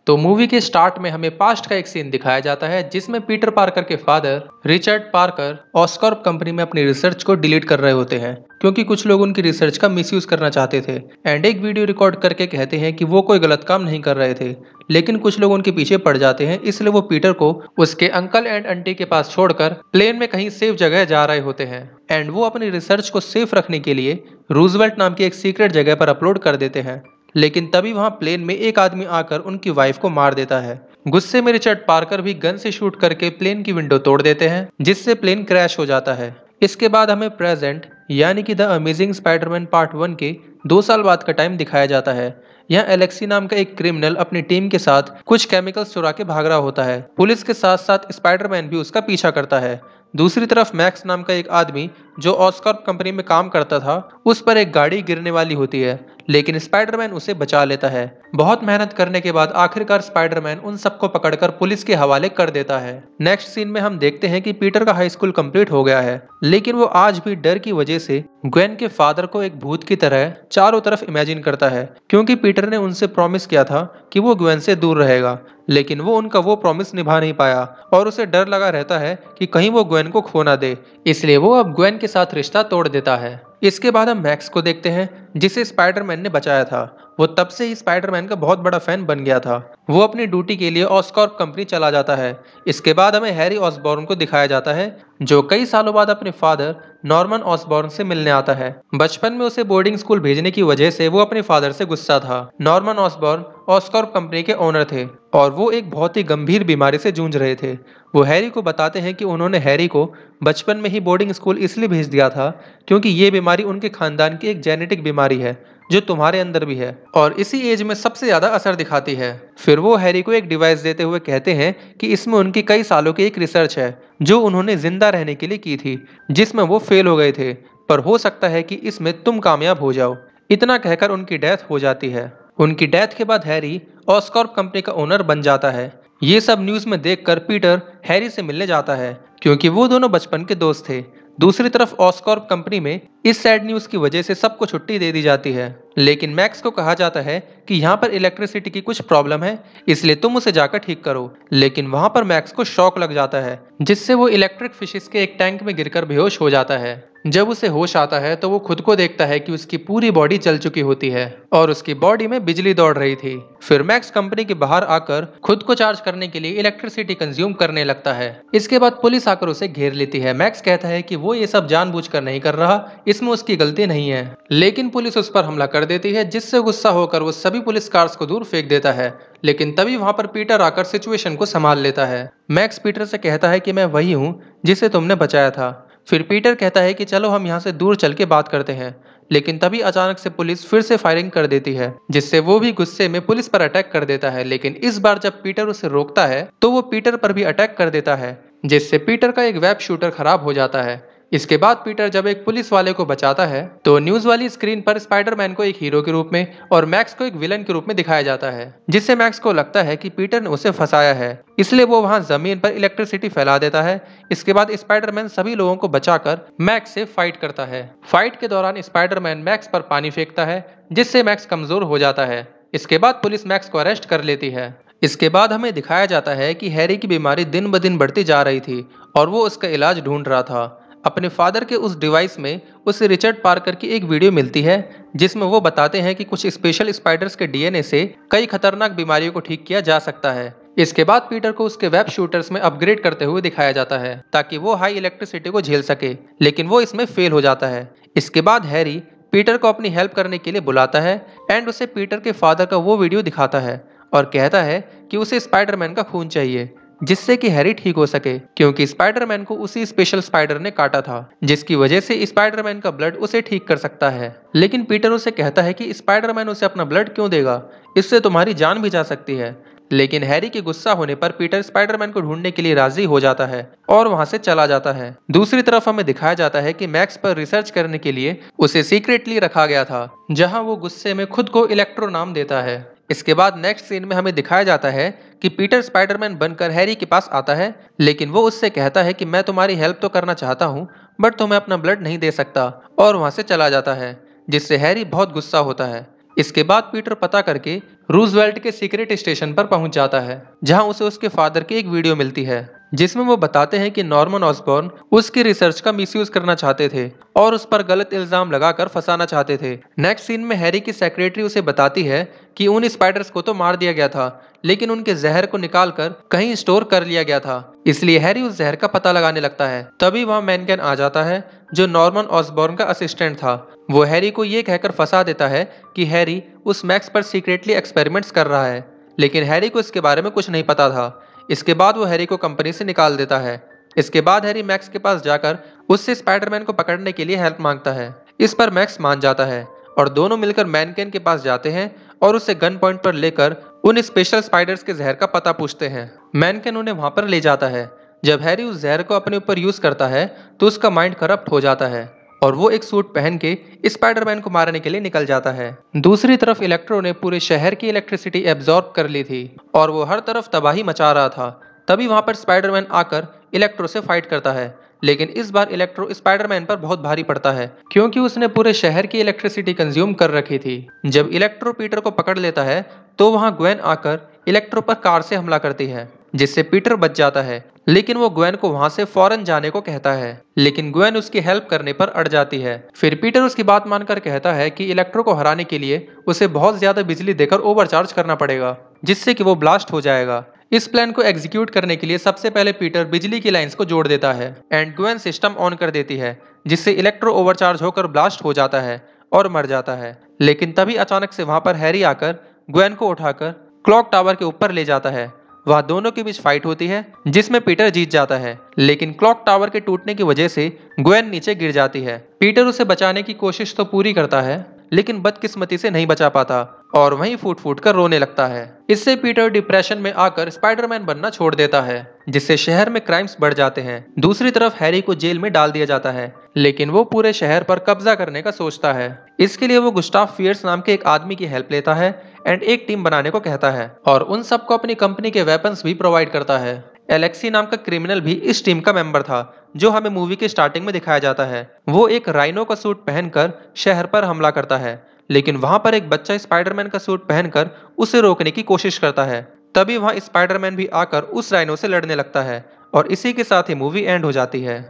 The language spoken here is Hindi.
तो मूवी के स्टार्ट में हमें पास्ट का एक सीन दिखाया जाता है जिसमें पीटर पार्कर के फादर रिचर्ड पार्कर ऑस्कॉर्प कंपनी में अपनी रिसर्च को डिलीट कर रहे होते हैं क्योंकि कुछ लोग उनकी रिसर्च का मिसयूज करना चाहते थे एंड एक वीडियो रिकॉर्ड करके कहते हैं कि वो कोई गलत काम नहीं कर रहे थे। लेकिन कुछ लोग उनके पीछे पड़ जाते हैं, इसलिए वो पीटर को उसके अंकल एंड आंटी के पास छोड़कर प्लेन में कहीं सेफ जगह जा रहे होते हैं एंड वो अपनी रिसर्च को सेफ रखने के लिए रूजवेल्ट नाम की एक सीक्रेट जगह पर अपलोड कर देते हैं। लेकिन तभी वहां प्लेन में एक आदमी आकर उनकी वाइफ को मार देता है। गुस्से में रिचर्ड पार्कर भी गन से शूट करके प्लेन की विंडो तोड़ देते हैं जिससे प्लेन क्रैश हो जाता है। इसके बाद हमें प्रेजेंट यानी कि द अमेजिंग स्पाइडरमैन पार्ट 1 के 2 साल बाद का टाइम दिखाया जाता है। यहाँ एलेक्सी नाम का एक क्रिमिनल अपनी टीम के साथ कुछ केमिकल्स चुरा के भाग रहा होता है। पुलिस के साथ साथ स्पाइडरमैन भी उसका पीछा करता है। दूसरी तरफ मैक्स नाम का एक आदमी जो ऑस्कॉर्प कंपनी में काम करता था, उस पर एक गाड़ी गिरने वाली होती है लेकिन स्पाइडरमैन उसे बचा लेता है। बहुत मेहनत करने के बाद आखिरकार स्पाइडरमैन उन सबको पकड़कर पुलिस के हवाले कर देता है। नेक्स्ट सीन में हम देखते हैं कि पीटर का हाई स्कूल कंप्लीट हो गया है लेकिन वो आज भी डर की वजह से ग्वेन के फादर को एक भूत की तरह चारों तरफ इमेजिन करता है क्योंकि पीटर ने उनसे प्रॉमिस किया था कि वो ग्वेन से दूर रहेगा, लेकिन वो उनका वो प्रॉमिस निभा नहीं पाया और उसे डर लगा रहता है कि कहीं वो ग्वेन को खो ना दे, इसलिए वो अब ग्वेन के साथ रिश्ता तोड़ देता है। इसके बाद हम मैक्स को देखते हैं जिसे स्पाइडरमैन ने बचाया था। वो तब से ही स्पाइडरमैन का बहुत बड़ा फैन बन गया था। वो अपनी ड्यूटी के लिए ऑस्कॉर्प कंपनी चला जाता है। इसके बाद हमें हैरी ऑसबॉर्न को दिखाया जाता है जो कई सालों बाद अपने फादर नॉर्मन ऑसबॉर्न से मिलने आता है। बचपन में उसे बोर्डिंग स्कूल भेजने की वजह से वो अपने फादर से गुस्सा था। नॉर्मन ऑसबॉर्न ऑस्कॉर्प कंपनी के ओनर थे और वो एक बहुत ही गंभीर बीमारी से जूझ रहे थे। वो हैरी को बताते हैं कि उन्होंने हैरी को बचपन में ही बोर्डिंग स्कूल इसलिए भेज दिया था क्योंकि ये बीमारी उनके खानदान की एक जेनेटिक बीमारी है जो तुम्हारे अंदर भी है और इसी एज में सबसे ज्यादा असर दिखाती है। फिर वो हैरी को एक डिवाइस देते हुए कहते हैं कि इसमें उनकी कई सालों की एक रिसर्च है जो उन्होंने जिंदा रहने के लिए की थी, जिसमें वो फेल हो गए थे, पर हो सकता है कि इसमें तुम कामयाब हो जाओ। इतना कहकर उनकी डेथ हो जाती है। उनकी डेथ के बाद हैरी ऑस्कॉर्प कंपनी का ओनर बन जाता है। ये सब न्यूज में देखकर पीटर हैरी से मिलने जाता है क्योंकि वो दोनों बचपन के दोस्त थे। दूसरी तरफ ऑस्कॉर्प कंपनी में इस सैड न्यूज की वजह से सबको छुट्टी दे दी जाती है, लेकिन मैक्स को कहा जाता है कि यहाँ पर इलेक्ट्रिसिटी की कुछ प्रॉब्लम है इसलिए तुम उसे जाकर ठीक करो। लेकिन वहां पर मैक्स को शॉक लग जाता है जिससे वो इलेक्ट्रिक फिशेस के एक टैंक में गिरकर बेहोश हो जाता है। जब उसे होश आता है तो वो खुद को देखता है कि उसकी पूरी बॉडी जल चुकी होती है और उसकी बॉडी में बिजली दौड़ रही थी। फिर मैक्स कंपनी के बाहर आकर खुद को चार्ज करने के लिए इलेक्ट्रिसिटी कंज्यूम करने लगता है। इसके बाद पुलिस आकर उसे घेर लेती है। मैक्स कहता है कि वो ये सब जानबूझकर नहीं कर रहा, इसमें उसकी गलती नहीं है, लेकिन पुलिस उस पर हमला कर देती है जिससे गुस्सा होकर वो सभी पुलिस कार्स को दूर फेंक देता है। लेकिन तभी वहां पर पीटर आकर सिचुएशन को संभाल लेता है। मैक्स पीटर से कहता है कि मैं वही हूँ जिसे तुमने बचाया था। फिर पीटर कहता है कि चलो हम यहाँ से दूर चल के बात करते हैं, लेकिन तभी अचानक से पुलिस फिर से फायरिंग कर देती है जिससे वो भी गुस्से में पुलिस पर अटैक कर देता है। लेकिन इस बार जब पीटर उसे रोकता है तो वो पीटर पर भी अटैक कर देता है जिससे पीटर का एक वेब शूटर खराब हो जाता है। इसके बाद पीटर जब एक पुलिस वाले को बचाता है तो न्यूज वाली स्क्रीन पर स्पाइडरमैन को एक हीरो के रूप में और मैक्स को एक विलन के रूप में दिखाया जाता है, जिससे मैक्स को लगता है कि पीटर ने उसे फंसाया है, इसलिए वो वहां जमीन पर इलेक्ट्रिसिटी फैला देता है। इसके बाद स्पाइडरमैन सभी लोगों को बचाकर मैक्स से फाइट करता है। फाइट के दौरान स्पाइडरमैन मैक्स पर पानी फेंकता है जिससे मैक्स कमजोर हो जाता है। इसके बाद पुलिस मैक्स को अरेस्ट कर लेती है। इसके बाद हमें दिखाया जाता है कि हैरी की बीमारी दिन ब दिन बढ़ती जा रही थी और वो उसका इलाज ढूंढ रहा था। अपने फादर के उस डिवाइस में उसे रिचर्ड पार्कर की एक वीडियो मिलती है जिसमें वो बताते हैं कि कुछ स्पेशल स्पाइडर्स के डीएनए से कई खतरनाक बीमारियों को ठीक किया जा सकता है। इसके बाद पीटर को उसके वेब शूटर्स में अपग्रेड करते हुए दिखाया जाता है ताकि वो हाई इलेक्ट्रिसिटी को झेल सके, लेकिन वो इसमें फेल हो जाता है। इसके बाद हैरी पीटर को अपनी हेल्प करने के लिए बुलाता है एंड उसे पीटर के फादर का वो वीडियो दिखाता है और कहता है कि उसे स्पाइडरमैन का खून चाहिए जिससे कि हैरी ठीक हो सके, क्योंकि स्पाइडरमैन को उसी स्पेशल स्पाइडर ने काटा था जिसकी वजह से स्पाइडरमैन का ब्लड उसे ठीक कर सकता है। लेकिन पीटर उसे कहता है कि स्पाइडरमैन उसे अपना ब्लड क्यों देगा, इससे तुम्हारी जान भी जा सकती है। लेकिन हैरी के गुस्सा होने पर पीटर स्पाइडरमैन को ढूंढने के लिए राजी हो जाता है और वहां से चला जाता है। दूसरी तरफ हमें दिखाया जाता है कि मैक्स पर रिसर्च करने के लिए उसे सीक्रेटली रखा गया था, जहां वो गुस्से में खुद को इलेक्ट्रो नाम देता है। इसके बाद नेक्स्ट सीन में हमें दिखाया जाता है कि पीटर स्पाइडरमैन बनकर हैरी के पास आता है, लेकिन वो उससे कहता है कि मैं तुम्हारी हेल्प तो करना चाहता हूँ बट तुम्हें अपना ब्लड नहीं दे सकता, और वहां से चला जाता है जिससे हैरी बहुत गुस्सा होता है। इसके बाद पीटर पता करके रूजवेल्ट के सीक्रेट स्टेशन पर पहुंच जाता है, जहां उसे उसके फादर की एक वीडियो मिलती है जिसमें वो बताते हैं कि नॉर्मन ऑसबॉर्न उसकी रिसर्च का मिसयूज करना चाहते थे और उस पर गलत इल्जाम लगाकर फंसाना चाहते थे। नेक्स्ट सीन में हैरी की सेक्रेटरी उसे बताती है कि उन स्पाइडर्स को तो मार दिया गया था, लेकिन उनके जहर को निकालकर कहीं स्टोर कर लिया गया था। इसलिए हैरी उस जहर का पता लगाने लगता है। तभी वहां मैनकेन आ जाता है, जो नॉर्मन ऑसबॉर्न का असिस्टेंट था। वो हैरी को ये कहकर फंसा देता है कि हैरी उस मैक्स पर सीक्रेटली एक्सपेरिमेंट्स कर रहा है, लेकिन हैरी को इसके बारे में कुछ नहीं पता था। इसके बाद वो हैरी को कंपनी से निकाल देता है। इसके बाद हैरी मैक्स के पास जाकर उससे स्पाइडरमैन को पकड़ने के लिए हेल्प मांगता है। इस पर मैक्स मान जाता है और दोनों मिलकर मैनकेन के पास जाते हैं और उसे गन पॉइंट पर लेकर उन स्पेशल स्पाइडर्स के जहर का पता पूछते हैं। मैनकेन उन्हें वहां पर ले जाता है। जब हैरी उस जहर को अपने ऊपर यूज करता है तो उसका माइंड करप्ट हो जाता है और वो एक सूट पहन के स्पाइडरमैन को मारने के लिए निकल जाता है। दूसरी तरफ इलेक्ट्रो ने पूरे शहर की इलेक्ट्रिसिटी एब्जॉर्ब कर ली थी और वो हर तरफ तबाही मचा रहा था। तभी वहां पर स्पाइडरमैन आकर इलेक्ट्रो से फाइट करता है, लेकिन इस बार इलेक्ट्रो स्पाइडरमैन पर बहुत भारी पड़ता है क्योंकि उसने पूरे शहर की इलेक्ट्रिसिटी कंज्यूम कर रखी थी। जब इलेक्ट्रो पीटर को पकड़ लेता है तो वहां ग्वेन आकर इलेक्ट्रो पर कार से हमला करती है, जिससे पीटर बच जाता है। लेकिन वो ग्वेन को वहां से फौरन जाने को कहता है, लेकिन ग्वेन उसकी हेल्प करने पर अड़ जाती है। फिर पीटर उसकी बात मानकर कहता है कि इलेक्ट्रो को हराने के लिए उसे बहुत ज्यादा बिजली देकर ओवरचार्ज करना पड़ेगा, जिससे कि वो ब्लास्ट हो जाएगा। इस प्लान को एग्जीक्यूट करने के लिए सबसे पहले पीटर बिजली की लाइंस को जोड़ देता है एंड ग्वेन सिस्टम ऑन कर देती है, जिससे इलेक्ट्रो ओवरचार्ज होकर ब्लास्ट हो जाता है और मर जाता है। लेकिन तभी अचानक से वहां पर हैरी आकर ग्वेन को उठाकर क्लॉक टावर के ऊपर ले जाता है। वहां दोनों के बीच फाइट होती है जिसमें पीटर जीत जाता है, लेकिन क्लॉक टावर के टूटने की वजह से ग्वेन नीचे गिर जाती है। पीटर उसे बचाने की कोशिश तो पूरी करता है, लेकिन बदकिस्मती से नहीं बचा पाता और वहीं फूट फूट कर रोने लगता है। इससे पीटर डिप्रेशन में आकर स्पाइडरमैन बनना छोड़ देता है, जिससे शहर में क्राइम्स बढ़ जाते हैं। दूसरी तरफ हैरी को जेल में डाल दिया जाता है, लेकिन वो पूरे शहर पर कब्जा करने का सोचता है। इसके लिए वो गुस्टाव फियर्स नाम के एक आदमी की हेल्प लेता है एंड एक टीम बनाने को कहता है और उन सबको अपनी कंपनी के वेपन्स भी प्रोवाइड करता है। एलेक्सी नाम का क्रिमिनल भी इस टीम का मेंबर था, जो हमें मूवी के स्टार्टिंग में दिखाया जाता है। वो एक राइनो का सूट पहनकर शहर पर हमला करता है, लेकिन वहां पर एक बच्चा स्पाइडरमैन का सूट पहनकर उसे रोकने की कोशिश करता है। तभी वहां स्पाइडरमैन भी आकर उस राइनो से लड़ने लगता है और इसी के साथ ही मूवी एंड हो जाती है।